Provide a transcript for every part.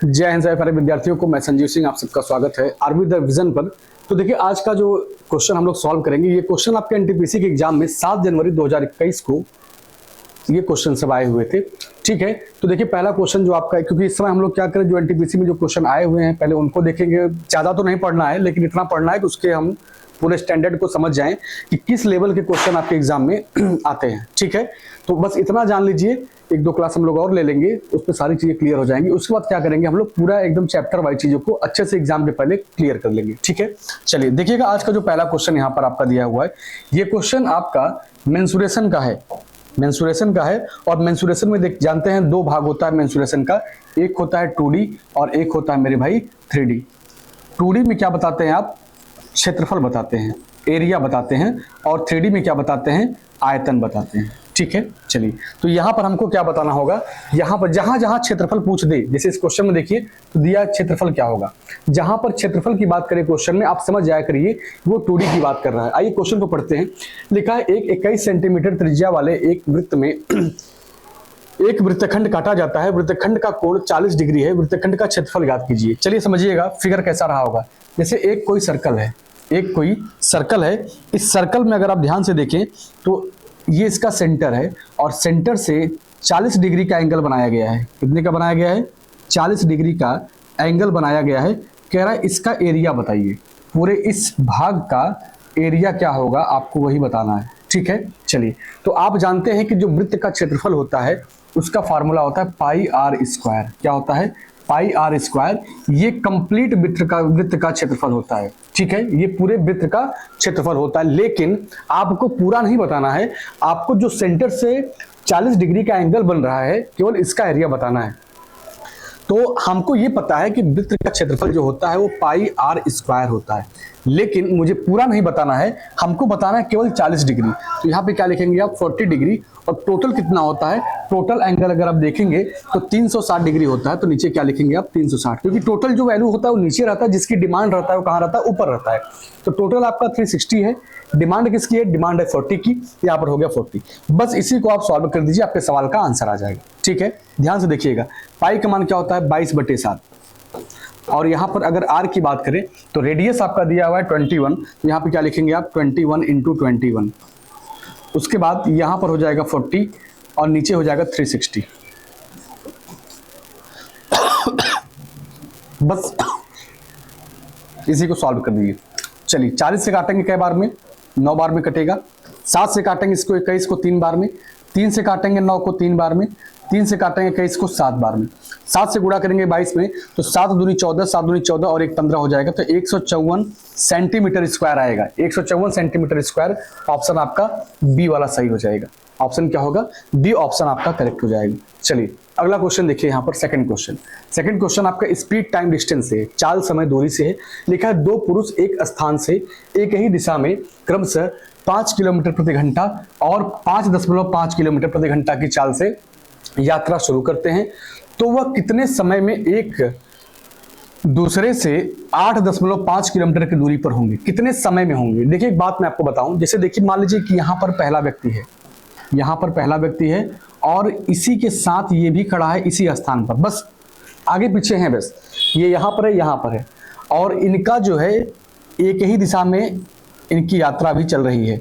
जय हिंद सारे विद्यार्थियों को मैं संजीव सिंह, आप सबका स्वागत है आर्मी द विजन पर। तो देखिए आज का जो क्वेश्चन हम लोग सॉल्व करेंगे, ये क्वेश्चन आपके एनटीपीसी के एग्जाम में 7 जनवरी 2021 को ये क्वेश्चन सब आए हुए थे। ठीक है, तो देखिए पहला क्वेश्चन जो आपका है, क्योंकि इस समय हम लोग क्या करें, जो एनटीपीसी में जो क्वेश्चन आए हुए हैं पहले उनको देखेंगे। ज्यादा तो नहीं पढ़ना है, लेकिन इतना पढ़ना है कि उसके हम पूरे स्टैंडर्ड को समझ जाएं कि किस लेवल के क्वेश्चन आपके एग्जाम में आते हैं। ठीक है, तो बस इतना जान लीजिए, एक दो क्लास हम लोग और ले लेंगे, उस पर सारी चीजें क्लियर हो जाएंगी। उसके बाद क्या करेंगे, हम लोग पूरा एकदम चैप्टर वाइज चीजों को अच्छे से एग्जाम के पहले क्लियर कर लेंगे। ठीक है, चलिए देखिएगा आज का जो पहला क्वेश्चन यहाँ पर आपका दिया हुआ है, ये क्वेश्चन आपका मेंसुरेशन का है। मेंसुरेशन का है, और मेंसुरेशन में जानते हैं दो भाग होता है मेंसुरेशन का, एक होता है 2D और एक होता है मेरे भाई 3D। 2D में क्या बताते हैं आप, क्षेत्रफल बताते हैं, एरिया बताते हैं, और 3D में क्या बताते हैं, आयतन बताते हैं। ठीक है, चलिए तो यहाँ पर हमको क्या बताना होगा, यहाँ पर जहां जहां क्षेत्रफल पूछ दे, जैसे इस क्वेश्चन में देखिए तो दिया क्षेत्रफल क्या होगा, जहां पर क्षेत्रफल की बात करें क्वेश्चन में, आप समझ जाया करिए वो 2D की बात कर रहा है। आइए क्वेश्चन को पढ़ते हैं। लिखा है एक 21 सेंटीमीटर त्रिज्या वाले एक वृत्त में एक वृत्तखंड काटा जाता है, वृत्तखंड का कोण 40 डिग्री है, वृत्तखंड का क्षेत्रफल ज्ञात कीजिए। चलिए समझिएगा फिगर कैसा रहा होगा। जैसे एक कोई सर्कल है, एक कोई सर्कल है, इस सर्कल में अगर आप ध्यान से देखें तो ये इसका सेंटर है, और सेंटर से 40 डिग्री का एंगल बनाया गया है। कितने का बनाया गया है, 40 डिग्री का एंगल बनाया गया है। कह रहा है इसका एरिया बताइए, पूरे इस भाग का एरिया क्या होगा आपको वही बताना है। ठीक है, चलिए तो आप जानते हैं कि जो वृत्त का क्षेत्रफल होता है उसका फार्मूला होता है पाई आर स्क्वायर। क्या होता है, पाई आर स्क्वायर। ये कंप्लीट वृत्त का क्षेत्रफल होता है। ठीक है, ये पूरे वृत्त का क्षेत्रफल होता है, लेकिन आपको पूरा नहीं बताना है, आपको जो सेंटर से 40 डिग्री का एंगल बन रहा है केवल इसका एरिया बताना है। तो हमको ये पता है कि वृत्त का क्षेत्रफल जो होता है वो पाई आर स्क्वायर होता है, लेकिन मुझे पूरा नहीं बताना है, हमको बताना है केवल 40 डिग्री। तो यहाँ पे क्या लिखेंगे आप, 40 डिग्री, और टोटल कितना होता है, टोटल एंगल अगर आप देखेंगे तो 360 डिग्री होता है। तो नीचे क्या लिखेंगे आप, 360, क्योंकि टोटल जो वैल्यू होता है वो नीचे रहता है, जिसकी डिमांड रहता है वो कहाँ रहता है, ऊपर रहता है। तो टोटल आपका 360 है, डिमांड किसकी है, डिमांड है 40 की, यहाँ पर हो गया 40। बस इसी को आप सॉल्व कर दीजिए, आपके सवाल का आंसर आ जाएगा। ठीक है, ध्यान से देखिएगा, पाई का मान क्या होता है, 22/7। और यहाँ पर अगर आर की बात करें तो रेडियस आपका दिया हुआ है 21, यहाँ पे क्या लिखेंगे आप, 21 × 21। उसके बाद यहाँ पर हो जाएगा 40 और नीचे हो जाएगा 360। बस इसी को सॉल्व कर दीजिए। चलिए 40 से काटेंगे कई बार में, 9 बार में कटेगा। 7 से काटेंगे इसको 21 को 3 बार में, 3 से काटेंगे 9 को 3 बार में, 3 से काटेंगे 21 को 7 बार में, 7 से गुणा करेंगे 22 में, तो 7 दूनी 14, 7 दूनी 14 और 1 15 हो जाएगा। तो 154 सेंटीमीटर स्क्वायर आएगा, 154 सेंटीमीटर स्क्वायर। ऑप्शन आपका बी वाला सही हो जाएगा। ऑप्शन क्या होगा, बी ऑप्शन आपका करेक्ट हो जाएगा। चलिए अगला क्वेश्चन देखिए, यहाँ पर सेकंड क्वेश्चन। सेकंड क्वेश्चन आपका स्पीड टाइम डिस्टेंस से, चाल समय दूरी से है। लिखा है दो पुरुष एक स्थान से एक ही दिशा में क्रमशः 5 किलोमीटर प्रति घंटा और 5.5 किलोमीटर प्रति घंटा की चाल से यात्रा शुरू करते हैं, तो वह कितने समय में एक दूसरे से 8.5 किलोमीटर की दूरी पर होंगे, कितने समय में होंगे। देखिए एक बात मैं आपको बताऊं, जैसे देखिए मान लीजिए कि यहाँ पर पहला व्यक्ति है, यहाँ पर पहला व्यक्ति है, और इसी के साथ ये भी खड़ा है इसी स्थान पर, बस आगे पीछे हैं, बस ये यहाँ पर है, यहाँ पर है, और इनका जो है एक ही दिशा में इनकी यात्रा भी चल रही है।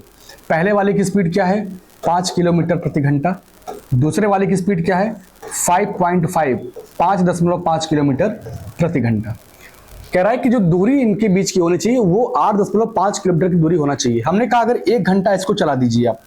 पहले वाले की स्पीड क्या है, 5 किलोमीटर प्रति घंटा, दूसरे वाले की स्पीड क्या है, 5.5 किलोमीटर प्रति घंटा। कह रहा है कि जो दूरी इनके बीच की होनी चाहिए वो 8.5 किलोमीटर की दूरी होना चाहिए। हमने कहा अगर 1 घंटा इसको चला दीजिए, आप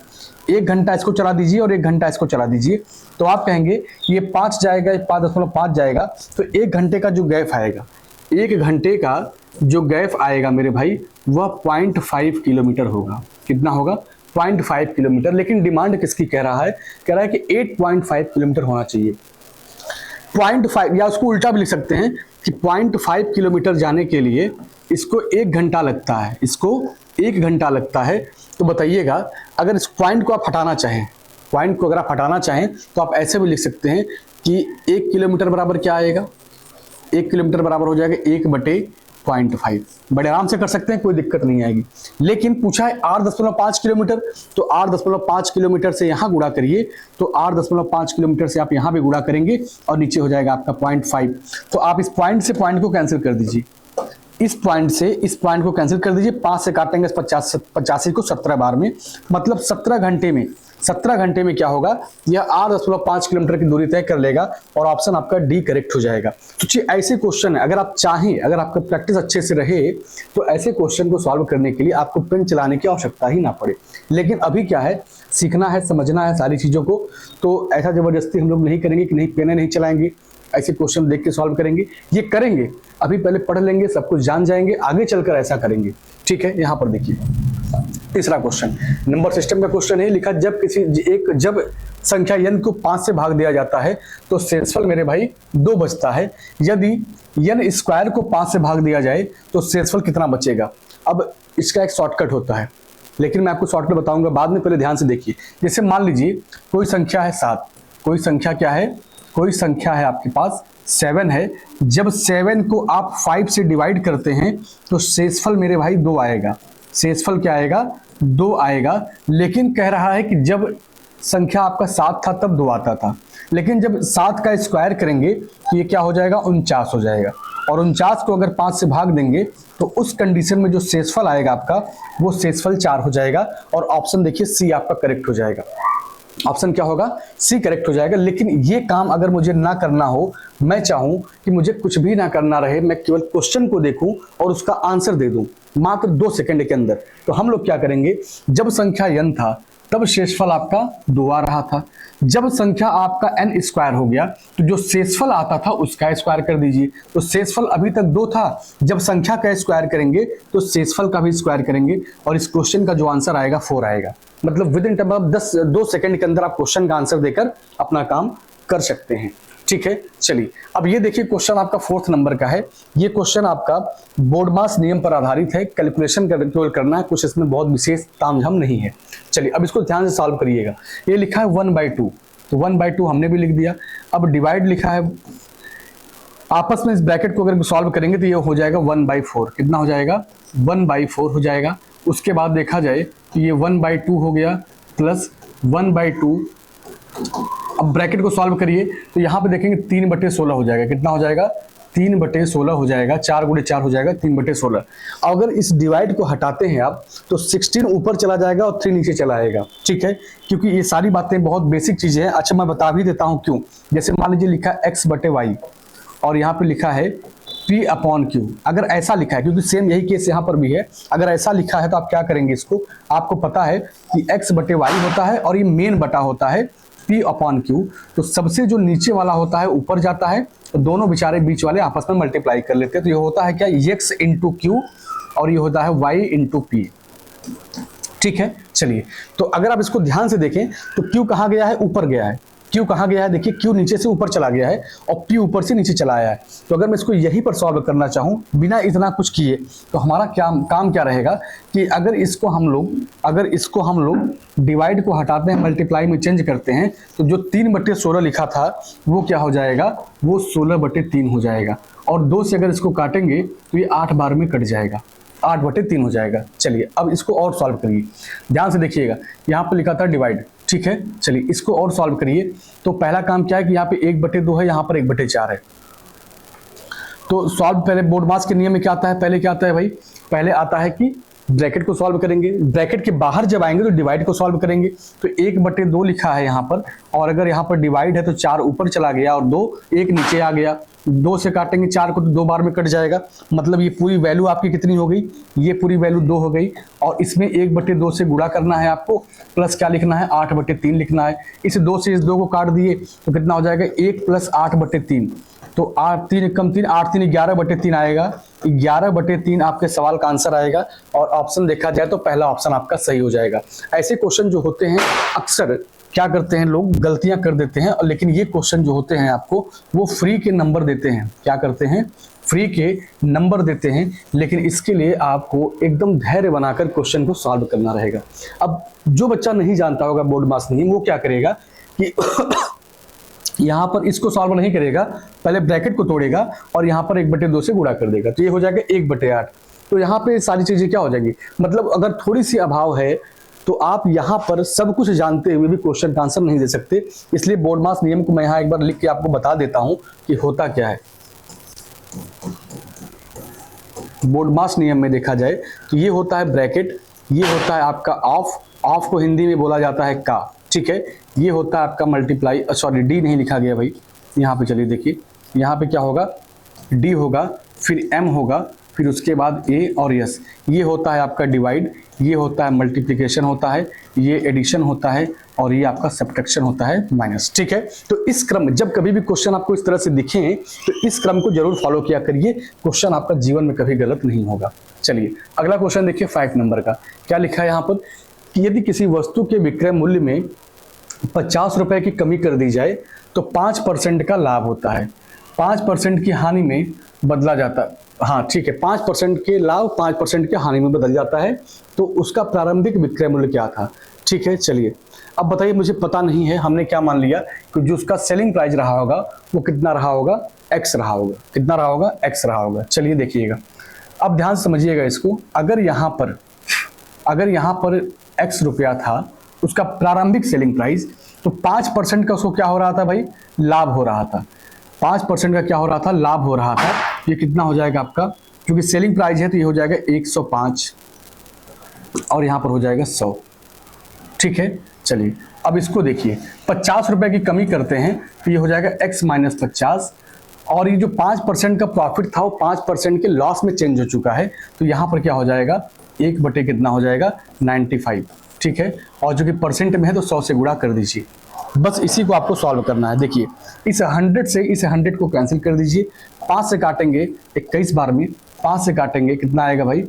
1 घंटा इसको चला दीजिए और 1 घंटा इसको चला दीजिए, तो आप कहेंगे ये 5 जाएगा, 5.5 जाएगा, तो 1 घंटे का जो गैप आएगा, 1 घंटे का जो गैप आएगा मेरे भाई वह 0.5 किलोमीटर होगा। कितना होगा, 0.5 किलोमीटर। लेकिन डिमांड किसकी कह रहा है, कह रहा है कि 8.5 किलोमीटर होना चाहिए। 0.5, या उसको उल्टा भी लिख सकते हैं कि 0.5 किलोमीटर जाने के लिए इसको 1 घंटा लगता है, इसको 1 घंटा लगता है। तो बताइएगा अगर इस पॉइंट को आप हटाना चाहें, पॉइंट को अगर आप हटाना चाहें तो आप ऐसे भी लिख सकते हैं कि 1 किलोमीटर बराबर क्या आएगा, 1 किलोमीटर बराबर हो जाएगा 1/8 0.5। बड़े आराम से कर सकते हैं, कोई दिक्कत नहीं आएगी। लेकिन पूछा है 8.5 किलोमीटर, तो 8.5 किलोमीटर से यहाँ गुणा करिए, तो 8.5 किलोमीटर से आप यहाँ भी गुणा करेंगे और नीचे हो जाएगा आपका 0.5। तो आप इस पॉइंट से पॉइंट को कैंसिल कर दीजिए, इस पॉइंट से इस पॉइंट को कैंसिल कर दीजिए। 5 से काटेंगे 85 को 17 बार में, मतलब 17 घंटे में क्या होगा, यह 8.5 किलोमीटर की दूरी तय कर लेगा और ऑप्शन आपका डी करेक्ट हो जाएगा। तो ऐसे क्वेश्चन है, अगर आप चाहें, अगर आपका प्रैक्टिस अच्छे से रहे तो ऐसे क्वेश्चन को सॉल्व करने के लिए आपको पेन चलाने की आवश्यकता ही ना पड़े। लेकिन अभी क्या है, सीखना है, समझना है सारी चीज़ों को, तो ऐसा ज़बरदस्ती हम लोग नहीं करेंगे कि नहीं पेन नहीं चलाएंगे, ऐसे क्वेश्चन देख के सॉल्व करेंगे। ये करेंगे, अभी पहले पढ़ लेंगे, सब कुछ जान जाएंगे, आगे चलकर ऐसा करेंगे। ठीक है, यहाँ पर देखिए तीसरा क्वेश्चन नंबर सिस्टम का क्वेश्चन है। लिखा जब संख्या n को 5 से भाग दिया जाता है तो शेषफल मेरे भाई 2 बचता है। यदि n स्क्वायर को 5 से भाग दिया जाए तो शेषफल कितना बचेगा। अब इसका एक शॉर्टकट होता है, लेकिन मैं आपको शॉर्टकट बताऊंगा बाद में, पहले ध्यान से देखिए। जैसे मान लीजिए कोई संख्या है 7, कोई संख्या क्या है, कोई संख्या है आपके पास 7 है। जब 7 को आप 5 से डिवाइड करते हैं तो शेषफल मेरे भाई 2 आएगा। शेषफल क्या आएगा, 2 आएगा। लेकिन कह रहा है कि जब संख्या आपका 7 था तब 2 आता था, लेकिन जब 7 का स्क्वायर करेंगे तो ये क्या हो जाएगा, 49 हो जाएगा। और 49 को अगर 5 से भाग देंगे तो उस कंडीशन में जो शेषफल आएगा आपका, वो शेषफल 4 हो जाएगा। और ऑप्शन देखिए सी आपका करेक्ट हो जाएगा। ऑप्शन क्या होगा, सी करेक्ट हो जाएगा। लेकिन ये काम अगर मुझे ना करना हो, मैं चाहूं कि मुझे कुछ भी ना करना रहे, मैं केवल क्वेश्चन को देखूं और उसका आंसर दे दूं मात्र 2 सेकंड के अंदर, तो हम लोग क्या करेंगे, जब संख्या n था तब शेषफल आपका 2 आ रहा था। जब संख्या आपका n स्क्वायर हो गया तो जो शेषफल आता था उसका स्क्वायर कर दीजिए। तो शेषफल अभी तक 2 था, जब संख्या का स्क्वायर करेंगे तो शेषफल का भी स्क्वायर करेंगे और इस क्वेश्चन का जो आंसर आएगा 4 आएगा। मतलब with in term of 2 second के अंदर आप क्वेश्चन का आंसर देकर अपना काम कर सकते हैं। ठीक है, चलिए अब ये देखिए क्वेश्चन आपका 4th नंबर का है। ये क्वेश्चन आपका बोर्डमास नियम पर आधारित है, कैलकुलेशन करना है, कुछ इसमें बहुत विशेष तामझाम नहीं है। चलिए अब इसको ध्यान से सॉल्व करिएगा। ये लिखा है 1/2, तो 1/2 हमने भी लिख दिया। अब डिवाइड लिखा है, आपस में इस ब्रैकेट को अगर सॉल्व करेंगे तो ये हो जाएगा 1/4। कितना हो जाएगा, 1/4 हो जाएगा। उसके बाद देखा जाए तो ये 1/2 हो गया प्लस 1/2। अब ब्रैकेट को सॉल्व करिए तो यहाँ पे देखेंगे 3/16 हो जाएगा। कितना हो जाएगा, 3/16 हो जाएगा। 4 × 4 हो जाएगा 3/16। अगर इस डिवाइड को हटाते हैं आप तो 16 ऊपर चला जाएगा और 3 नीचे चला आएगा। ठीक है, क्योंकि ये सारी बातें बहुत बेसिक चीजें हैं। अच्छा मैं बता भी देता हूँ क्यों। जैसे मान लीजिए लिखा है x/y और यहाँ पे लिखा है P/Q। अगर ऐसा लिखा है, क्योंकि सेम यही केस यहाँ पर भी है, अगर ऐसा लिखा है तो आप क्या करेंगे, इसको आपको पता है कि x/y होता है और ये मेन बटा होता है P/Q। तो सबसे जो नीचे वाला होता है ऊपर जाता है, तो दोनों बेचारे बीच वाले आपस में मल्टीप्लाई कर लेते हैं। तो ये होता है क्या, x × Q और ये होता है y × P। ठीक है, चलिए तो अगर आप इसको ध्यान से देखें तो Q कहाँ गया है, ऊपर गया है। Q कहाँ गया है, देखिए Q नीचे से ऊपर चला गया है और P ऊपर से नीचे चला आया है। तो अगर मैं इसको यहीं पर सॉल्व करना चाहूँ बिना इतना कुछ किए, तो हमारा काम क्या रहेगा कि अगर इसको हम लोग डिवाइड को हटाते हैं, मल्टीप्लाई में चेंज करते हैं, तो जो 3/16 लिखा था वो क्या हो जाएगा, वो 16/3 हो जाएगा। और 2 से अगर इसको काटेंगे तो ये 8 बार में कट जाएगा, 8/3 हो जाएगा। चलिए अब इसको और सॉल्व करिए, ध्यान से देखिएगा। यहाँ पर लिखा था डिवाइड, ठीक है। चलिए इसको और सॉल्व करिए। तो पहला काम क्या है कि यहाँ पे 1/2 है, यहाँ पर 1/4 है। तो सॉल्व पहले बोर्डमास के नियम में क्या आता है, पहले क्या आता है भाई, पहले आता है कि ब्रैकेट को सॉल्व करेंगे, ब्रैकेट के बाहर जब आएंगे तो डिवाइड को सॉल्व करेंगे। तो 1/2 लिखा है यहाँ पर, और अगर यहाँ पर डिवाइड है तो 4 ऊपर चला गया और 1 नीचे आ गया। 2 से काटेंगे 4 को तो 2 बार में कट जाएगा। मतलब ये पूरी वैल्यू आपकी कितनी हो गई, ये पूरी वैल्यू 2 हो गई। और इसमें 1/2 से गुणा करना है आपको, प्लस क्या लिखना है, 8/3 लिखना है। इस 2 से इस 2 को काट दिए तो कितना हो जाएगा, 1 + 8/3। तो 8 3 = 3, 8 3 11/3 आएगा। 11/3 आपके सवाल का आंसर आएगा। और ऑप्शन देखा जाए तो पहला ऑप्शन आपका सही हो जाएगा। ऐसे क्वेश्चन जो होते हैं अक्सर क्या करते हैं लोग, गलतियां कर देते हैं। लेकिन ये क्वेश्चन जो होते हैं आपको वो फ्री के नंबर देते हैं। क्या करते हैं, फ्री के नंबर देते हैं। लेकिन इसके लिए आपको एकदम धैर्य बनाकर क्वेश्चन को सॉल्व करना रहेगा। अब जो बच्चा नहीं जानता होगा बोर्डमास नियम, वो क्या करेगा कि यहाँ पर इसको सॉल्व नहीं करेगा, पहले ब्रैकेट को तोड़ेगा और यहाँ पर 1/2 से गुणा कर देगा, तो ये हो जाएगा 1/8। तो यहाँ पे सारी चीजें क्या हो जाएंगी, मतलब अगर थोड़ी सी अभाव है तो आप यहाँ पर सब कुछ जानते हुए भी क्वेश्चन का आंसर नहीं दे सकते। इसलिए बोर्ड मास नियम को मैं यहाँ एक बार लिख के आपको बता देता हूँ कि होता क्या है। बोर्ड मास नियम में देखा जाए तो ये होता है ब्रैकेट, ये होता है आपका ऑफ को हिंदी में बोला जाता है का, ठीक है। ये होता है आपका मल्टीप्लाई, सॉरी डी नहीं लिखा गया भाई, यहाँ पे चलिए देखिए, यहाँ पे क्या होगा, डी होगा, फिर एम होगा, फिर उसके बाद ए और एस। ये होता है आपका डिवाइड, ये होता है मल्टीप्लिकेशन होता है, ये एडिशन होता है और ये आपका सब्ट्रैक्शन होता है माइनस, ठीक है। तो इस क्रम में जब कभी भी क्वेश्चन आपको इस तरह से दिखें तो इस क्रम को जरूर फॉलो किया करिए, क्वेश्चन आपका जीवन में कभी गलत नहीं होगा। चलिए अगला क्वेश्चन देखिए 5 नंबर का, क्या लिखा है यहाँ पर कि यदि किसी वस्तु के विक्रय मूल्य में 50 रुपए की कमी कर दी जाए तो 5% का लाभ होता है, 5% की हानि में बदला जाता है। हाँ ठीक है, 5% के लाभ 5% के हानि में बदल जाता है, तो उसका प्रारंभिक विक्रय मूल्य क्या था, ठीक है। चलिए अब बताइए, मुझे पता नहीं है, हमने क्या मान लिया कि जो उसका सेलिंग प्राइस रहा होगा वो कितना रहा होगा, एक्स रहा होगा, कितना रहा होगा, एक्स रहा होगा। चलिए देखिएगा, अब ध्यान समझिएगा इसको, अगर यहाँ पर एक्स रुपया था उसका प्रारंभिक सेलिंग प्राइस, तो 5% का उसको क्या हो रहा था भाई, लाभ हो रहा था, 5% का क्या हो रहा था, लाभ हो रहा था। ये कितना हो जाएगा आपका, क्योंकि सेलिंग प्राइस है तो ये हो जाएगा 105 और यहाँ पर हो जाएगा 100, ठीक है। चलिए अब इसको देखिए, 50 रुपए की कमी करते हैं तो ये हो जाएगा x माइनस 50, और ये जो 5% का प्रॉफिट था वो 5% के लॉस में चेंज हो चुका है, तो यहाँ पर क्या हो जाएगा, 1 कितना हो जाएगा 95, ठीक है। और जो कि परसेंट में है तो 100 से गुणा कर दीजिए, बस इसी को आपको सॉल्व करना है। देखिए इस 100 से इस 100 को कैंसिल कर दीजिए, 5 से काटेंगे 21 बार में, 5 से काटेंगे कितना आएगा भाई,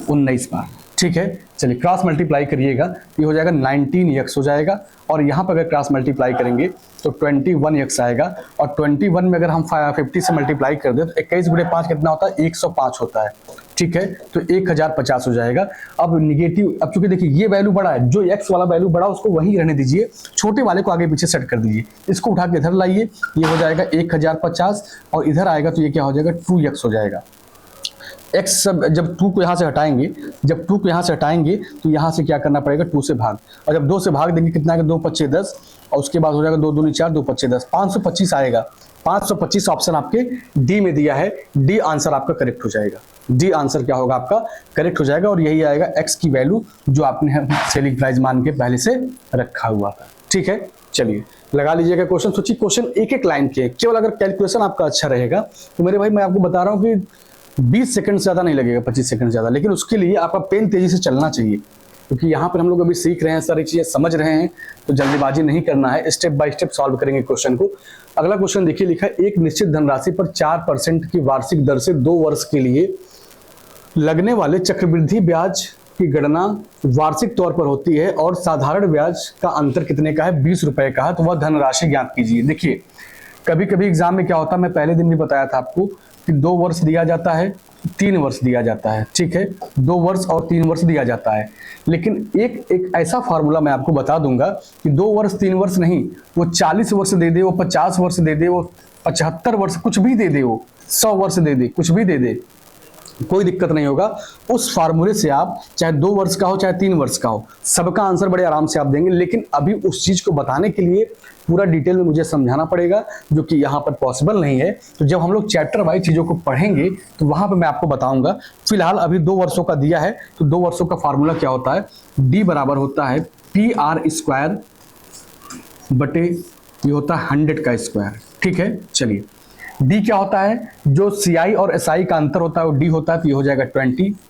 19 बार, ठीक है। चलिए क्रॉस मल्टीप्लाई करिएगा, ये हो जाएगा 19x हो जाएगा, और यहाँ पर अगर क्रॉस मल्टीप्लाई करेंगे तो 21x आएगा, और 21 में अगर हम 50 से मल्टीप्लाई कर दें तो 21 गुणे 5 कितना होता है, 105 होता है, ठीक है। तो 1050 हो जाएगा। अब निगेटिव, अब चूंकि देखिए ये वैल्यू बड़ा है, जो x वाला वैल्यू बड़ा उसको वहीं रहने दीजिए, छोटे वाले को आगे पीछे सेट कर दीजिए, इसको उठा के इधर लाइए, ये हो जाएगा 1050, और इधर आएगा तो ये क्या हो जाएगा, 2x हो जाएगा। x सब जब 2 को यहाँ से हटाएंगे, तो यहाँ से क्या करना पड़ेगा, 2 से भाग, और जब 2 से भाग देंगे कितना आएगा, 2 5 10, और उसके बाद हो जाएगा 2 दूनी 4, 2 5 10, 525 आएगा। 525 ऑप्शन आपके डी में दिया है, डी आंसर आपका करेक्ट हो जाएगा, डी आंसर क्या होगा आपका, करेक्ट हो जाएगा, और यही आएगा x की वैल्यू जो आपने सेलिंग प्राइस मान के पहले से रखा हुआ था, ठीक है। चलिए लगा लीजिएगा क्वेश्चन, सोचिए क्वेश्चन एक लाइन के, केवल अगर कैलकुलेशन आपका अच्छा रहेगा तो मेरे भाई मैं आपको बता रहा हूँ कि 20 सेकंड से ज़्यादा नहीं लगेगा, 25 सेकंड ज़्यादा, लेकिन उसके लिए आपका पेन तेजी से चलना चाहिए, क्योंकि यहाँ पर हम लोग अभी सीख रहे हैं, सारी चीज़ें समझ रहे हैं, तो जल्दीबाजी नहीं करना है, स्टेप बाय स्टेप सॉल्व करेंगे क्वेश्चन को। अगला क्वेश्चन देखिए, लिखा है एक निश्चित धनराशि पर 4% की वार्षिक दर से 2 वर्ष के लिए लगने वाले चक्रवृद्धि ब्याज की गणना वार्षिक तौर पर होती है, और साधारण ब्याज का अंतर कितने का है, 20 रुपए का है, तो वह धनराशि ज्ञात कीजिए। देखिए कभी कभी एग्जाम में क्या होता है, मैं पहले दिन भी बताया था आपको कि 2 वर्ष दिया जाता है, 3 वर्ष दिया जाता है, ठीक है, 2 वर्ष और 3 वर्ष दिया जाता है, लेकिन एक ऐसा फार्मूला मैं आपको बता दूंगा कि 2 वर्ष 3 वर्ष नहीं, वो 40 वर्ष दे दे, वो 50 वर्ष दे दे, वो 75 वर्ष कुछ भी दे दे, वो 100 वर्ष दे दे, कुछ भी दे दे, कोई दिक्कत नहीं होगा। उस फार्मूले से आप चाहे 2 वर्ष का हो चाहे 3 वर्ष का हो, सबका आंसर बड़े आराम से आप देंगे, लेकिन अभी उस चीज को बताने के लिए पूरा डिटेल में मुझे समझाना पड़ेगा, जो कि यहाँ पर पॉसिबल नहीं है। तो जब हम लोग चैप्टर वाइज चीजों को पढ़ेंगे तो वहां पर मैं आपको बताऊंगा। फिलहाल अभी 2 वर्षों का दिया है, तो 2 वर्षों का फार्मूला क्या होता है, डी बराबर होता है PR² बटे ये होता है 100 का स्क्वायर, ठीक है। चलिए डी क्या होता है, जो CI और SI का अंतर होता है वो डी होता है, तो ये हो जाएगा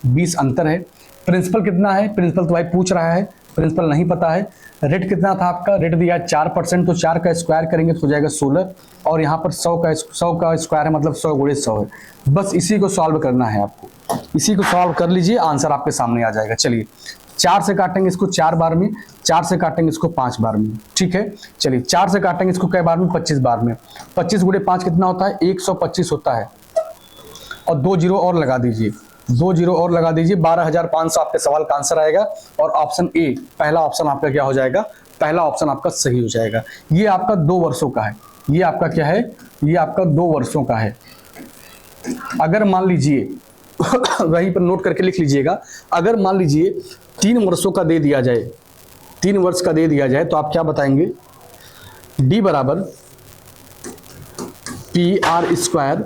20 अंतर है। प्रिंसिपल कितना है, प्रिंसिपल तो भाई पूछ रहा है, प्रिंसिपल नहीं पता है। रेट कितना था आपका, रेट दिया 4%, तो 4 का स्क्वायर करेंगे तो हो जाएगा 16, और यहाँ पर 100 का स्क्वायर है, मतलब 100 गुणे 100 है। बस इसी को सॉल्व करना है आपको, इसी को सॉल्व कर लीजिए, आंसर आपके सामने आ जाएगा। चलिए 4 से काटेंगे इसको 4 बार में, 4 से काटेंगे इसको 5 बार में, ठीक है। चलिए 4 से काटेंगे इसको कई बार में, 25 बार में, 25 गुणे 5 कितना होता है, 125 होता है, और 2 जीरो और लगा दीजिए, 2 जीरो और लगा दीजिए, 12,500 आपके सवाल का आंसर आएगा। और ऑप्शन ए, पहला ऑप्शन आपका क्या हो जाएगा, पहला ऑप्शन आपका सही हो जाएगा। ये आपका 2 वर्षों का है, ये आपका क्या है, ये आपका 2 वर्षों का है। अगर मान लीजिए वहीं पर नोट करके लिख लीजिएगा, अगर मान लीजिए 3 वर्षों का दे दिया जाए, 3 वर्ष का दे दिया जाए, तो आप क्या बताएंगे, डी बराबर पी आर स्क्वायर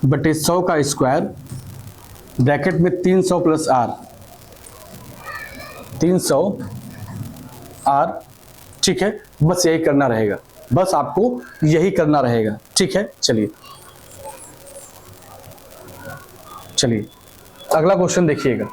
बटे 100 का स्क्वायर ब्रैकेट में 300 प्लस आर, 300 आर, ठीक है। बस यही करना रहेगा, बस आपको यही करना रहेगा, ठीक है। चलिए अगला क्वेश्चन देखिएगा,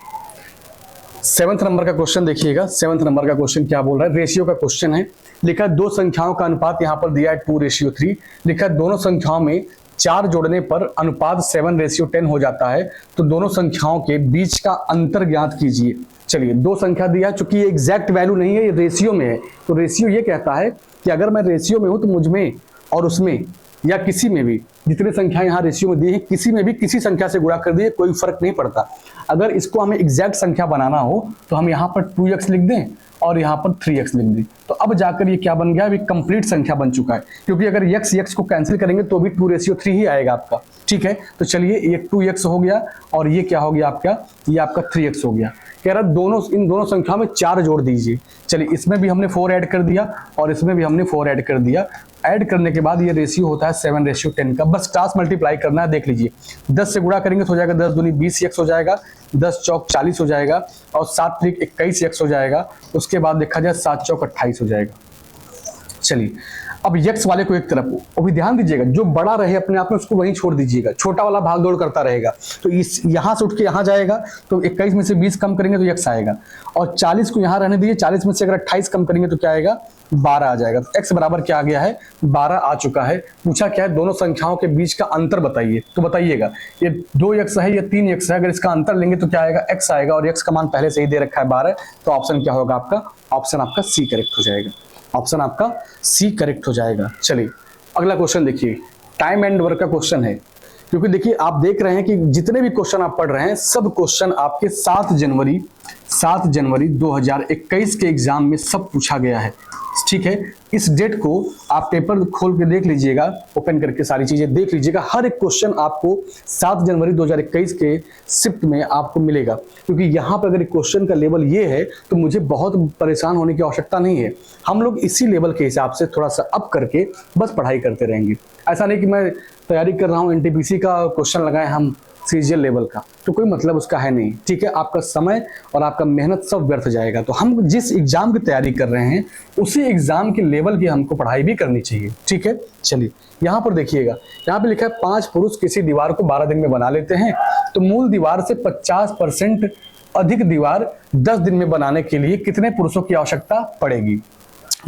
7th नंबर का क्वेश्चन देखिएगा। 7th नंबर का क्वेश्चन क्या बोल रहा है, रेशियो का क्वेश्चन है। लिखा है 2 संख्याओं का अनुपात यहाँ पर दिया है 2:3। लिखा है दोनों संख्याओं में 4 जोड़ने पर अनुपात 7:10 हो जाता है, तो दोनों संख्याओं के बीच का अंतर ज्ञात कीजिए। चलिए 2 संख्या दिया है, चूंकि ये एग्जैक्ट वैल्यू नहीं है, ये रेशियो में है, तो रेशियो ये कहता है कि अगर मैं रेशियो में हूं तो मुझमें और उसमें या किसी में भी, जितने संख्याएं यहाँ रेशियो में दी है, किसी में भी किसी संख्या से गुणा कर दिए, कोई फर्क नहीं पड़ता। अगर इसको हमें एग्जैक्ट संख्या बनाना हो तो हम यहाँ पर 2x लिख दें और यहाँ पर 3x लिख दें, तो अब जाकर ये क्या बन गया, ये कंप्लीट संख्या बन चुका है। क्योंकि अगर x को कैंसिल करेंगे तो भी 2:3 ही आएगा आपका, ठीक है। तो चलिए ये 2x हो गया और ये क्या हो गया आपका, ये आपका 3x हो गया। कह रहा इन दोनों संख्याओं में 4 जोड़ दीजिए। चलिए इसमें भी हमने 4 ऐड कर दिया और इसमें भी हमने 4 ऐड कर दिया। ऐड करने के बाद ये रेशियो होता है 7:10 का। बस क्रॉस मल्टीप्लाई करना है, देख लीजिए 10 से गुणा करेंगे तो हो जाएगा 10 दूनी 20x हो जाएगा, 10 चौक 40 हो जाएगा और 7 त्रिक 21x हो जाएगा। उसके बाद देखा जाए 7 चौक 28 हो जाएगा। चलिए अब x वाले को एक तरफ, वो भी ध्यान दीजिएगा, जो बड़ा रहे अपने आप में उसको वहीं छोड़ दीजिएगा, छोटा वाला भाग दौड़ करता रहेगा। तो इस यहाँ से उठ के यहाँ जाएगा तो 21 में से 20 कम करेंगे तो x आएगा, और 40 को यहाँ रहने दीजिए, 40 में से अगर 28 कम करेंगे तो क्या आएगा, 12 आ जाएगा। तो x बराबर क्या आ गया है, 12 आ चुका है। पूछा क्या है, दोनों संख्याओं के बीच का अंतर बताइए, तो बताइएगा ये 2x है, ये 3x है, अगर इसका अंतर लेंगे तो क्या आएगा, x आएगा, और x का मान पहले से ही दे रखा है 12, तो ऑप्शन क्या होगा आपका, ऑप्शन आपका सी करेक्ट हो जाएगा, ऑप्शन आपका सी करेक्ट हो जाएगा। चलिए अगला क्वेश्चन देखिए, टाइम एंड वर्क का क्वेश्चन है। क्योंकि देखिए आप देख रहे हैं कि जितने भी क्वेश्चन आप पढ़ रहे हैं सब क्वेश्चन आपके 7 जनवरी 2021 के एग्जाम में सब पूछा गया है, ठीक है। इस डेट को आप पेपर खोल के देख लीजिएगा, ओपन करके सारी चीजें देख लीजिएगा, हर एक क्वेश्चन आपको 7 जनवरी 2021 के शिफ्ट में आपको मिलेगा। क्योंकि यहाँ पर अगर क्वेश्चन का लेवल ये है तो मुझे बहुत परेशान होने की आवश्यकता नहीं है, हम लोग इसी लेवल के हिसाब से थोड़ा सा अप करके बस पढ़ाई करते रहेंगे। ऐसा नहीं कि मैं तैयारी कर रहा हूँ एनटीपीसी का क्वेश्चन लगाए हम सीजीएल लेवल का, तो कोई मतलब उसका है नहीं, ठीक है। आपका समय और आपका मेहनत सब व्यर्थ जाएगा। तो हम जिस एग्जाम की तैयारी कर रहे हैं उसी एग्जाम के लेवल की हमको पढ़ाई भी करनी चाहिए, ठीक है। चलिए यहाँ पर देखिएगा, यहाँ पे लिखा है 5 पुरुष किसी दीवार को 12 दिन में बना लेते हैं, तो मूल दीवार से 50% अधिक दीवार 10 दिन में बनाने के लिए कितने पुरुषों की आवश्यकता पड़ेगी।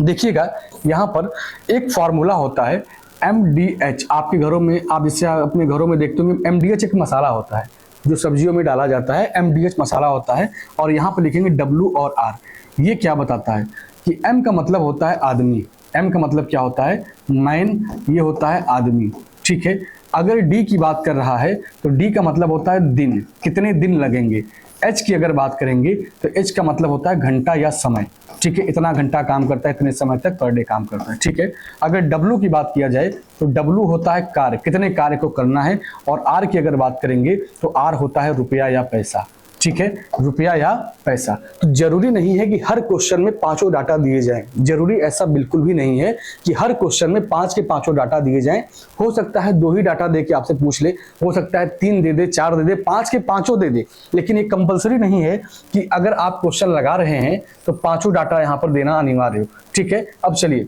देखिएगा यहाँ पर एक फॉर्मूला होता है MDH, आपके घरों में, आप जिससे अपने घरों में देखते होंगे, MDH एक मसाला होता है जो सब्जियों में डाला जाता है, MDH मसाला होता है। और यहाँ पर लिखेंगे W और R। ये क्या बताता है कि M का मतलब होता है आदमी, M का मतलब क्या होता है, मैन, ये होता है आदमी, ठीक है। अगर D की बात कर रहा है तो D का मतलब होता है दिन, कितने दिन लगेंगे। H की अगर बात करेंगे तो H का मतलब होता है घंटा या समय, ठीक है, इतना घंटा काम करता है, इतने समय तक पर डे काम करता है, ठीक है। अगर W की बात किया जाए तो W होता है कार्य, कितने कार्य को करना है। और R की अगर बात करेंगे तो R होता है रुपया या पैसा, ठीक है, रुपया या पैसा। तो जरूरी नहीं है कि हर क्वेश्चन में 5 डाटा दिए जाएं, जरूरी ऐसा बिल्कुल भी नहीं है कि हर क्वेश्चन में 5 के 5 डाटा दिए जाएं। हो सकता है 2 ही डाटा दे के आपसे पूछ ले, हो सकता है 3 दे दे, 4 दे दे, 5 के 5 दे दे, लेकिन ये कंपलसरी नहीं है कि अगर आप क्वेश्चन लगा रहे हैं तो 5 डाटा यहाँ पर देना अनिवार्य हो, ठीक है। अब चलिए,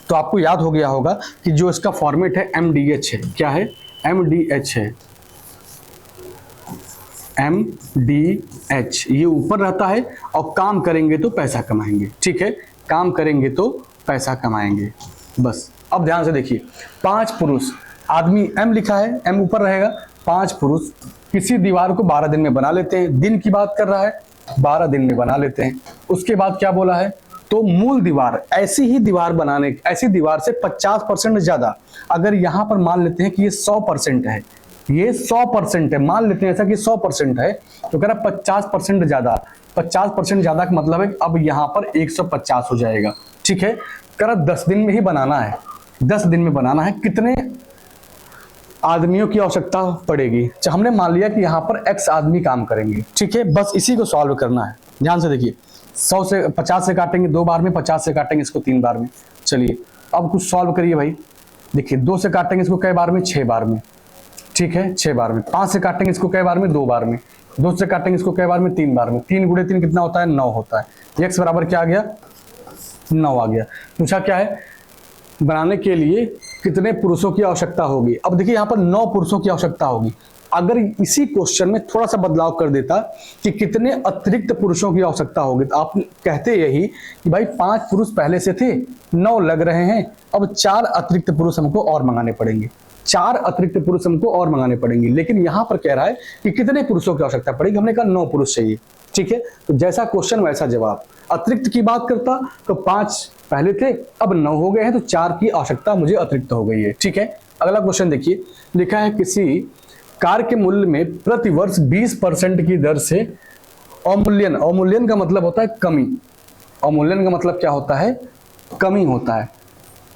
तो आपको याद हो गया होगा कि जो इसका फॉर्मेट है MDH है, क्या है, MDH है, MDH, ये ऊपर रहता है, और काम करेंगे तो पैसा कमाएंगे, ठीक है, काम करेंगे तो पैसा कमाएंगे। बस अब ध्यान से देखिए, 5 पुरुष, आदमी M लिखा है, M ऊपर रहेगा, 5 पुरुष किसी दीवार को 12 दिन में बना लेते हैं, दिन की बात कर रहा है, 12 दिन में बना लेते हैं। उसके बाद क्या बोला है, तो मूल दीवार, ऐसी ही दीवार बनाने, ऐसी दीवार से 50% ज्यादा, अगर यहां पर मान लेते हैं कि ये 100% है, ये 100% है, मान लेते हैं ऐसा कि 100% है, तो कह रहा 50% ज्यादा, 50% ज्यादा का मतलब है अब यहाँ पर 150 हो जाएगा, ठीक है, करा 10 दिन में ही बनाना है, 10 दिन में बनाना है, कितने आदमियों की आवश्यकता पड़ेगी। हमने मान लिया कि यहाँ पर x आदमी काम करेंगे, ठीक है, बस इसी को सॉल्व करना है। ध्यान से देखिए, 100 से 50 से काटेंगे 2 बार में, 50 से काटेंगे इसको 3 बार में। चलिए अब कुछ सॉल्व करिए भाई। देखिए 2 से काटेंगे इसको कई बार में, 6 बार में, ठीक है, 6 बार में। 5 से काटेंगे इसको कई बार में, 2 बार में। 2 से काटेंगे इसको कई बार में, 3 बार में। 3 गुणे 3 कितना होता है, 9 होता है। x बराबर क्या आ गया, 9 आ गया। पूछा क्या है, बनाने के लिए कितने पुरुषों की आवश्यकता होगी। अब देखिए यहाँ पर 9 पुरुषों की आवश्यकता होगी। अगर इसी क्वेश्चन में थोड़ा सा बदलाव कर देता कि कितने अतिरिक्त पुरुषों की आवश्यकता होगी, तो आप कहते यही कि भाई 5 पुरुष पहले से थे, 9 लग रहे हैं, अब 4 अतिरिक्त पुरुष हमको और मंगाने पड़ेंगे, 4 अतिरिक्त पुरुष हमको और मंगाने पड़ेंगे। लेकिन यहाँ पर कह रहा है कि कितने पुरुषों की आवश्यकता पड़ेगी, हमने कहा 9 पुरुष चाहिए, ठीक है। तो जैसा क्वेश्चन वैसा जवाब। अतिरिक्त की बात करता तो 5 पहले थे, अब 9 हो गए हैं, तो 4 की आवश्यकता मुझे अतिरिक्त हो गई है, ठीक है। अगला क्वेश्चन देखिए, लिखा है किसी कार के मूल्य में प्रति वर्ष 20% की दर से अवमूल्यन, अवमूल्यन का मतलब होता है कमी, अवमूल्यन का मतलब क्या होता है, कमी होता है,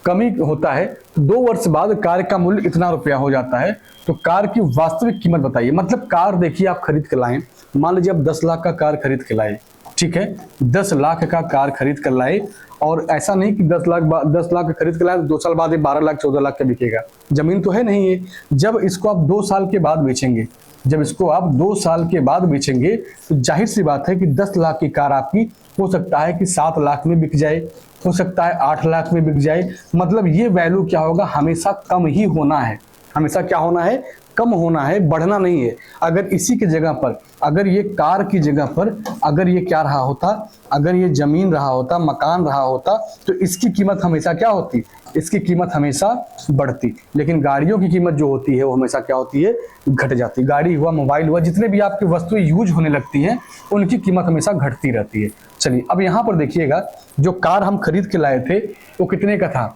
कमी होता है। 2 वर्ष बाद कार का मूल्य इतना रुपया हो जाता है, तो कार की वास्तविक कीमत बताइए। मतलब कार देखिए आप खरीद के लाए, मान लीजिए आप 10 लाख का कार खरीद के लाए, ठीक है, 10 लाख का कार खरीद कर लाए, और ऐसा नहीं कि 10 लाख खरीद कर लाए 2 साल बाद ये 12 लाख 14 लाख का बिकेगा, जमीन तो है नहीं है। जब इसको आप 2 साल के बाद बेचेंगे, जब इसको आप 2 साल के बाद बेचेंगे, तो जाहिर सी बात है कि 10 लाख की कार आपकी हो सकता है कि 7 लाख में बिक जाए, हो सकता है 8 लाख में बिक जाए। मतलब ये वैल्यू क्या होगा, हमेशा कम ही होना है, हमेशा क्या होना है, कम होना है, बढ़ना नहीं है। अगर इसी की जगह पर, अगर ये कार की जगह पर अगर ये क्या रहा होता, अगर ये जमीन रहा होता, मकान रहा होता, तो इसकी कीमत हमेशा क्या होती, इसकी कीमत हमेशा बढ़ती। लेकिन गाड़ियों की कीमत जो होती है वो हमेशा क्या होती है, घट जाती। गाड़ी हुआ, मोबाइल हुआ, जितने भी आपकी वस्तुएं यूज होने लगती हैं उनकी कीमत हमेशा घटती रहती है। चलिए अब यहाँ पर देखिएगा, जो कार हम खरीद के लाए थे वो कितने का था,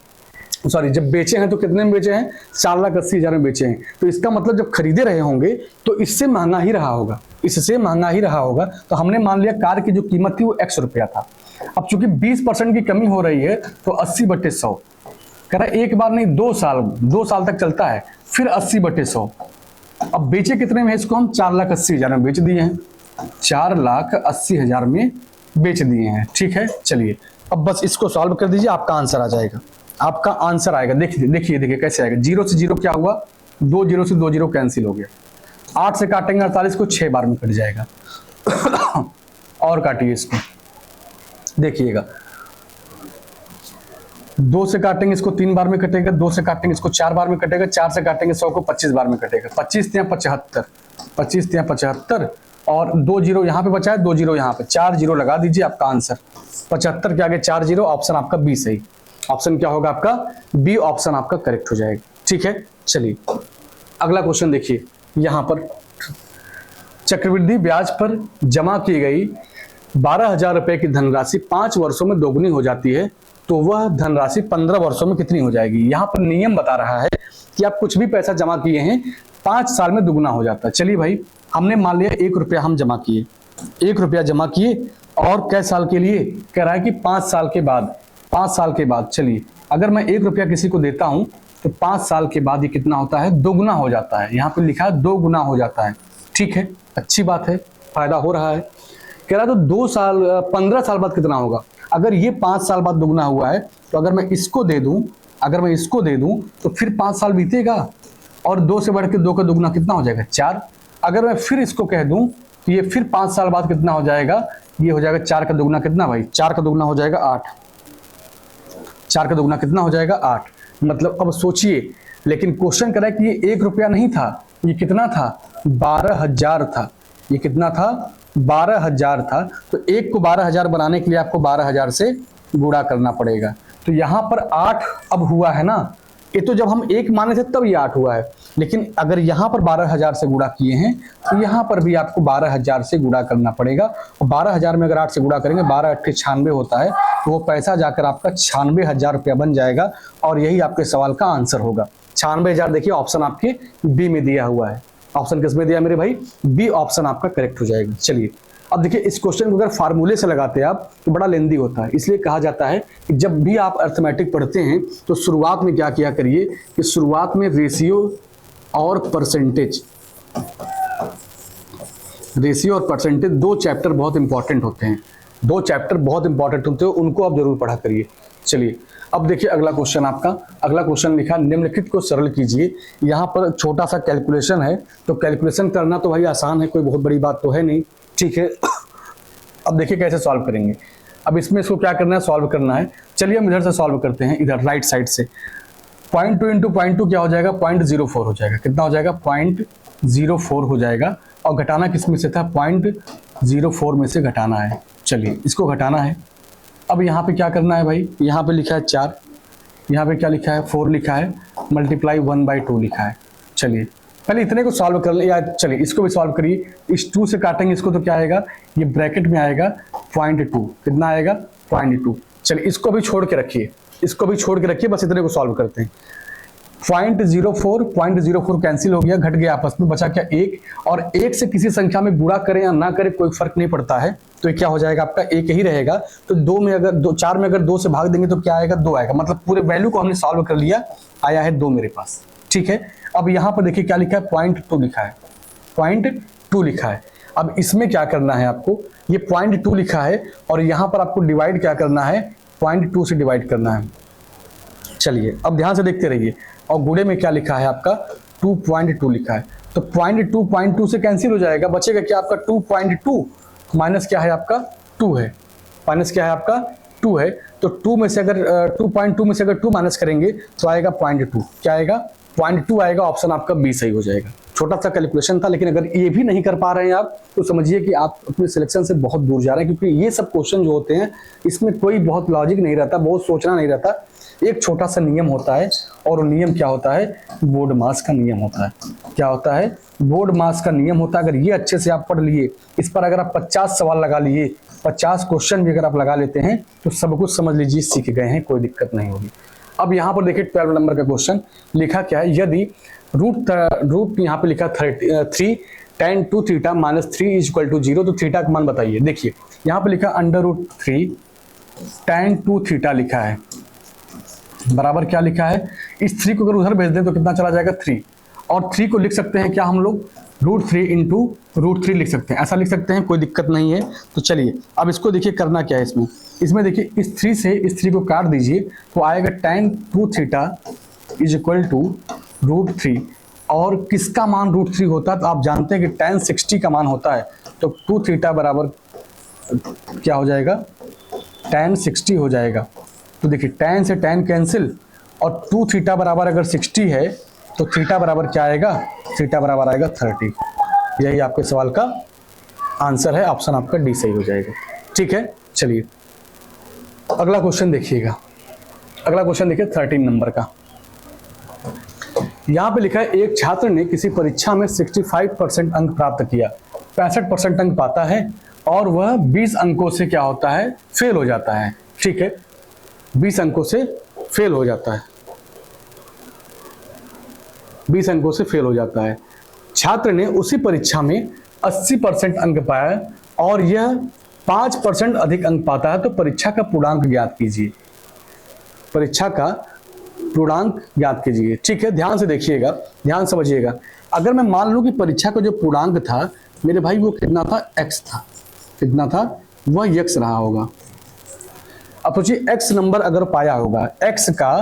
सॉरी जब बेचे हैं तो कितने में बेचे हैं, 4,80,000 में बेचे हैं। तो इसका मतलब जब खरीदे रहे होंगे तो इससे महंगा ही रहा होगा, इससे महंगा ही रहा होगा। तो हमने मान लिया कार की जो कीमत थी वो x रुपया था। अब चूंकि 20% की कमी हो रही है तो 80/100 कह रहा है, एक बार नहीं 2 साल तक चलता है, फिर 80/100। अब बेचे कितने में, इसको हम 4,80,000 में बेच दिए हैं, 4,80,000 में बेच दिए हैं, ठीक है। चलिए अब बस इसको सॉल्व कर दीजिए, आपका आंसर आ जाएगा, आपका आंसर आएगा। देखिए कैसे आएगा। 0 से 0 क्या हुआ, 2 0 से 2 0 कैंसिल हो गया। 8 से काटेंगे 48 को, 6 बार में कट जाएगा। और काटिए इसको, देखिएगा 2 से काटेंगे इसको 3 बार में कटेगा, 2 से काटेंगे इसको 4 बार में कटेगा, 4 से काटेंगे 100 को 25 बार में कटेगा। 25 या 75, 25 या 75, और 2 0 यहाँ पे बचा है, 2 0 यहाँ पे, 4 0 लगा दीजिए, आपका आंसर 75 के आगे 4 0, ऑप्शन आपका बी सही। ऑप्शन क्या होगा आपका, बी ऑप्शन आपका करेक्ट हो जाएगा, ठीक है। चलिए अगला क्वेश्चन देखिए, यहाँ पर चक्रवृद्धि ब्याज पर जमा की गई 12,000 रुपए की धनराशि 5 वर्षों में दोगुनी हो जाती है, तो वह धनराशि 15 वर्षों में कितनी हो जाएगी। यहाँ पर नियम बता रहा है कि आप कुछ भी पैसा जमा किए हैं 5 साल में दुगुना हो जाता है। चलिए भाई, हमने मान लिया 1 रुपया हम जमा किए, 1 रुपया जमा किए, और कै साल के लिए, कह रहा है कि 5 साल के बाद, 5 साल के बाद। चलिए अगर मैं 1 रुपया किसी को देता हूं तो 5 साल के बाद ये कितना होता है, दोगुना हो जाता है। यहाँ पे लिखा है 2 गुना हो जाता है, ठीक है, अच्छी बात है, फायदा हो रहा है। कह रहा है तो 15 साल बाद कितना होगा। अगर ये 5 साल बाद दोगुना हुआ है, तो अगर मैं इसको दे दूं, तो फिर 5 साल बीतेगा, और 2 से बढ़ के 2 का दोगुना कितना हो जाएगा, 4। अगर मैं फिर इसको कह दूं तो ये फिर 5 साल बाद कितना हो जाएगा, ये हो जाएगा 4 का दोगुना कितना भाई, 4 का दोगुना हो जाएगा 8, 4 का दोगुना कितना हो जाएगा 8। मतलब अब सोचिए, लेकिन क्वेश्चन कह रहा है कि ये 1 रुपया नहीं था, ये कितना था, 12,000 था। ये कितना था, 12,000 था। तो 1 को 12,000 बनाने के लिए आपको 12,000 से गुणा करना पड़ेगा। तो यहाँ पर 8 अब हुआ है ना, ये तो जब हम 1 माने थे तब ये 8 हुआ है, लेकिन अगर यहाँ पर 12,000 से गुणा किए हैं तो यहाँ पर भी आपको 12,000 से गुणा करना पड़ेगा। और 12,000 में अगर 8 से गुणा करेंगे, 12 8 96 होता है, तो वो पैसा जाकर आपका 96,000 रुपया बन जाएगा, और यही आपके सवाल का आंसर होगा। 96,000 देखिए ऑप्शन आपके बी में दिया हुआ है। ऑप्शन किस में दिया मेरे भाई, बी ऑप्शन आपका करेक्ट हो जाएगा। चलिए अब देखिए इस क्वेश्चन को अगर फार्मूले से लगाते हैं आप तो बड़ा लेंदी होता है, इसलिए कहा जाता है कि जब भी आप अर्थमेटिक पढ़ते हैं तो शुरुआत में क्या किया करिए कि शुरुआत में रेशियो और परसेंटेज, रेशियो और परसेंटेज 2 चैप्टर बहुत इंपॉर्टेंट होते हैं, 2 चैप्टर बहुत इंपॉर्टेंट होते हैं, उनको आप जरूर पढ़ा करिए। चलिए अब देखिए अगला क्वेश्चन आपका, अगला क्वेश्चन लिखा निम्नलिखित को सरल कीजिए। यहाँ पर छोटा सा कैलकुलेशन है, तो कैलकुलेशन करना तो भाई आसान है, कोई बहुत बड़ी बात तो है नहीं, ठीक है। अब देखिए कैसे सॉल्व करेंगे। अब इसमें इसको क्या करना है, सॉल्व करना है। चलिए हम इधर से सॉल्व करते हैं, इधर राइट साइड से। 0.2 इंटू 0.2 क्या हो जाएगा, 0.04 हो जाएगा। कितना हो जाएगा, 0.04 हो जाएगा। और घटाना किस में से था, 0.04 में से घटाना है। चलिए इसको घटाना है। अब यहाँ पे क्या करना है भाई, यहाँ पे लिखा है 4, यहाँ पे क्या लिखा है 4 लिखा है, मल्टीप्लाई 1/2 लिखा है। चलिए पहले इतने को सॉल्व कर ले, या चलिए इसको भी सॉल्व करिए। इस 2 से काटेंगे इसको तो क्या आएगा, ये ब्रैकेट में आएगा 0.2, कितना आएगा 0.2। चलिए इसको भी छोड़ के रखिए, इसको भी छोड़ के रखिए, बस इतने को सॉल्व करते हैं। 0.04 कैंसिल हो गया, घट गया आपस में, बचा क्या 1। और 1 से किसी संख्या में गुणा करें या ना करें कोई फर्क नहीं पड़ता है, तो ये क्या हो जाएगा आपका 1 ही रहेगा। तो 2 में अगर 4 में अगर 2 से भाग देंगे तो क्या आएगा, 2 आएगा। मतलब पूरे वैल्यू को हमने सॉल्व कर लिया, आया है 2 मेरे पास, ठीक है। अब यहाँ पर देखिए क्या लिखा है, 0.2 लिखा है, 0.2 लिखा है। अब इसमें क्या करना है आपको, ये 0.2 लिखा है और यहाँ पर आपको डिवाइड क्या करना है, 0.2 से डिवाइड करना है। चलिए अब ध्यान से देखते रहिए। और गुणे में क्या लिखा है आपका, 2.2 लिखा है। तो 0.2 से कैंसिल हो जाएगा, बचेगा क्या आपका 2.2 माइनस क्या है आपका 2 है, माइनस क्या है आपका 2 है। तो 2 में से अगर 2.2 में से अगर 2 माइनस करेंगे तो आएगा 0.2, क्या आएगा 0.2 आएगा। ऑप्शन आपका बी सही हो जाएगा। छोटा सा कैलकुलेशन था, लेकिन अगर ये भी नहीं कर पा रहे हैं आप तो समझिए कि आप अपने सिलेक्शन से बहुत दूर जा रहे हैं, क्योंकि ये सब क्वेश्चन जो होते हैं इसमें कोई बहुत लॉजिक नहीं रहता, बहुत सोचना नहीं रहता। एक छोटा सा नियम होता है, और वो नियम क्या होता है, बोर्ड मास का नियम होता है। क्या होता है, बोर्ड मास का नियम होता है। अगर ये अच्छे से आप पढ़ लिए, इस पर अगर आप 50 सवाल लगा लिए, 50 क्वेश्चन भी अगर आप लगा लेते हैं तो सब कुछ समझ लीजिए सीख गए हैं, कोई दिक्कत नहीं होगी। अब यहाँ पर देखिए 12 नंबर का क्वेश्चन लिखा क्या है, यदि रूट यहाँ पे लिखा 3 tan 2 theta minus 3 is equal to 0, तो थीटा का मान बताइए। देखिए यहाँ पे लिखा √3 tan 2 थीटा लिखा है, बराबर क्या लिखा है, इस 3 को अगर उधर भेज दें तो कितना चला जाएगा 3। और 3 को लिख सकते हैं क्या हम लोग, √3 इंटू √3 लिख सकते हैं, ऐसा लिख सकते हैं, कोई दिक्कत नहीं है। तो चलिए अब इसको देखिए करना क्या है इसमें देखिए इस 3 से इस 3 को काट दीजिए तो आएगा tan 2 theta is equal to √3। और किसका मान √3 होता है, तो आप जानते हैं कि tan 60 का मान होता है। तो 2 थीटा बराबर क्या हो जाएगा, tan 60 हो जाएगा। तो देखिए tan से tan कैंसिल, और 2 थीटा बराबर अगर 60 है तो थीटा बराबर क्या आएगा, थीटा बराबर आएगा 30। यही आपके सवाल का आंसर है, ऑप्शन आपका डी सही हो जाएगा, ठीक है। चलिए अगला क्वेश्चन देखिएगा, अगला क्वेश्चन देखिए 13 नंबर का। यहाँ पे लिखा है, एक छात्र ने किसी परीक्षा में 65% अंक प्राप्त किया, 65% अंक पाता है और वह 20 अंकों से क्या होता है, फेल हो जाता है, ठीक है। 20 अंकों से फेल हो जाता है, 20 अंकों से फेल हो जाता है। छात्र ने उसी परीक्षा में 80% अंक पाया और यह 5% अधिक अंक पाता है, तो परीक्षा का पूर्णांक ज्ञात कीजिए। परीक्षा का पूर्णांक ज्ञात कीजिए, ठीक है। ध्यान से देखिएगा, ध्यान समझिएगा। अगर मैं मान लूं कि परीक्षा का जो पूर्णांक था मेरे भाई वो कितना था, x था, कितना था, वह x रहा होगा। अब सोचिए x नंबर अगर पाया होगा, x का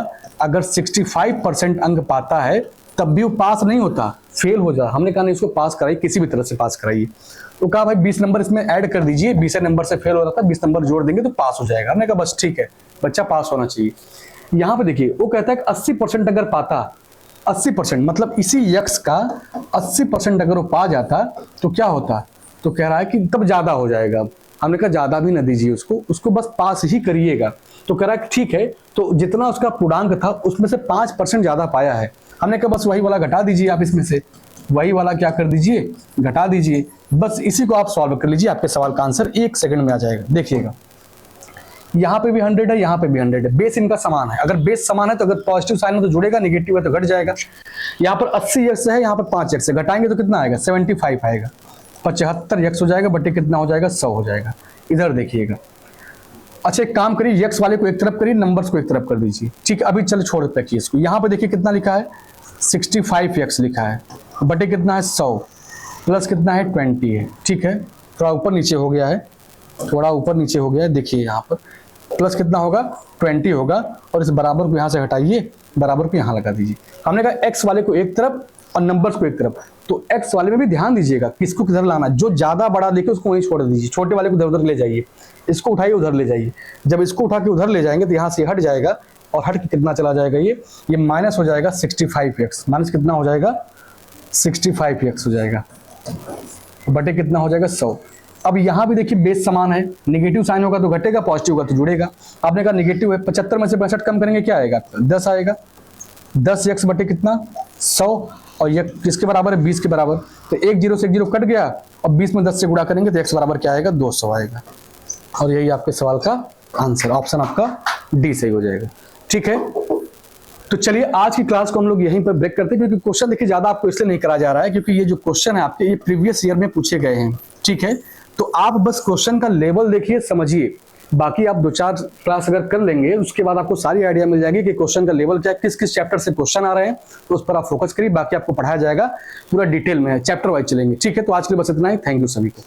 अगर 65% अंक पाता है तब भी वो पास नहीं होता, फेल हो जा। हमने कहा नहीं, इसको पास कराइए, किसी भी तरह से पास कराइए। तो कहा भाई 20 नंबर इसमें ऐड कर दीजिए, 20 नंबर से फेल हो रहा था, 20 नंबर जोड़ देंगे तो पास हो जाएगा। हमने कहा बस ठीक है, बच्चा पास होना चाहिए। यहाँ पे देखिए वो कहता है कि 80% अगर पाता, 80% मतलब इसी x का 80% अगर वो पा जाता तो क्या होता, तो कह रहा है कि तब ज्यादा हो जाएगा। हमने कहा ज्यादा भी न दीजिए उसको बस पास ही करिएगा। तो कह रहा है ठीक है, तो जितना उसका पूर्णांक था उसमें से 5% ज्यादा पाया है। हमने कहा बस वही वाला घटा दीजिए, आप इसमें से वही वाला क्या कर दीजिए, घटा दीजिए। बस इसी को आप सॉल्व कर लीजिए, आपके सवाल का आंसर 1 सेकंड में आ जाएगा। देखिएगा यहाँ पे भी 100 है, यहाँ पे भी 100 है, बेस इनका समान है। अगर बेस समान है तो अगर पॉजिटिव साइन है तो जुड़ेगा, नेगेटिव है तो घट जाएगा। यहाँ पर 80x है, यहाँ पर 5x है, घटाएंगे तो कितना आएगा, 75 आएगा। 75 x हो जाएगा बटे कितना हो जाएगा 100 हो जाएगा। इधर देखिएगा। अच्छा एक काम करिए, x वाले को एक तरफ करिए, नंबर्स को एक तरफ कर दीजिए। ठीक है, अभी चलो छोड़ रखिए इसको। यहाँ पे देखिए कितना लिखा है 65x लिखा है बटे कितना है 100 प्लस कितना है 20 है। ठीक है, थोड़ा ऊपर नीचे हो गया है, थोड़ा ऊपर नीचे हो गया है। देखिए यहाँ पर प्लस कितना होगा 20 होगा, और इस बराबर को यहाँ से हटाइए, बराबर को यहाँ लगा दीजिए। हमने कहा x वाले को एक तरफ और नंबर्स को एक तरफ, तो x वाले में भी ध्यान दीजिएगा किसको किधर लाना है। जो ज्यादा बड़ा देखे उसको वहीं छोड़ दीजिए, छोटे वाले को इधर उधर ले जाइए। इसको उठाइए उधर ले जाइए। जब इसको उठा के उधर ले जाएंगे तो यहाँ से हट जाएगा, और हट के कितना चला जाएगा, ये माइनस हो जाएगा 65x। माइनस कितना हो जाएगा 65x हो जाएगा बटे कितना हो जाएगा 100। अब यहाँ भी देखिए बेस समान है, नेगेटिव साइन होगा तो घटेगा, पॉजिटिव होगा तो जुड़ेगा। आपने कहा नेगेटिव है, 75 में से 65 कम करेंगे क्या आएगा 10 आएगा। 10x बटे कितना 100, और ये किसके बराबर है 20 के बराबर। तो एक जीरो से एक जीरो कट गया, और 20 में 10 से गुणा करेंगे तो x बराबर क्या आएगा 200 आएगा। और यही आपके सवाल का आंसर, ऑप्शन आपका डी सही हो जाएगा। ठीक है, तो चलिए आज की क्लास को हम लोग यहीं पर ब्रेक करते हैं, क्योंकि क्वेश्चन देखिए ज्यादा आपको इसलिए नहीं करा जा रहा है क्योंकि ये जो क्वेश्चन है आपके ये प्रीवियस ईयर में पूछे गए हैं। ठीक है, तो आप बस क्वेश्चन का लेवल देखिए, समझिए। बाकी आप 2-4 क्लास अगर कर लेंगे उसके बाद आपको सारी आइडिया मिल जाएगी कि क्वेश्चन का लेवल क्या है, किस किस चैप्टर से क्वेश्चन आ रहे हैं, तो उस पर आप फोकस करिए। बाकी आपको पढ़ाया जाएगा पूरा डिटेल में, चैप्टर वाइज चलेंगे। ठीक है, तो आज के लिए बस इतना ही। थैंक यू सभी को।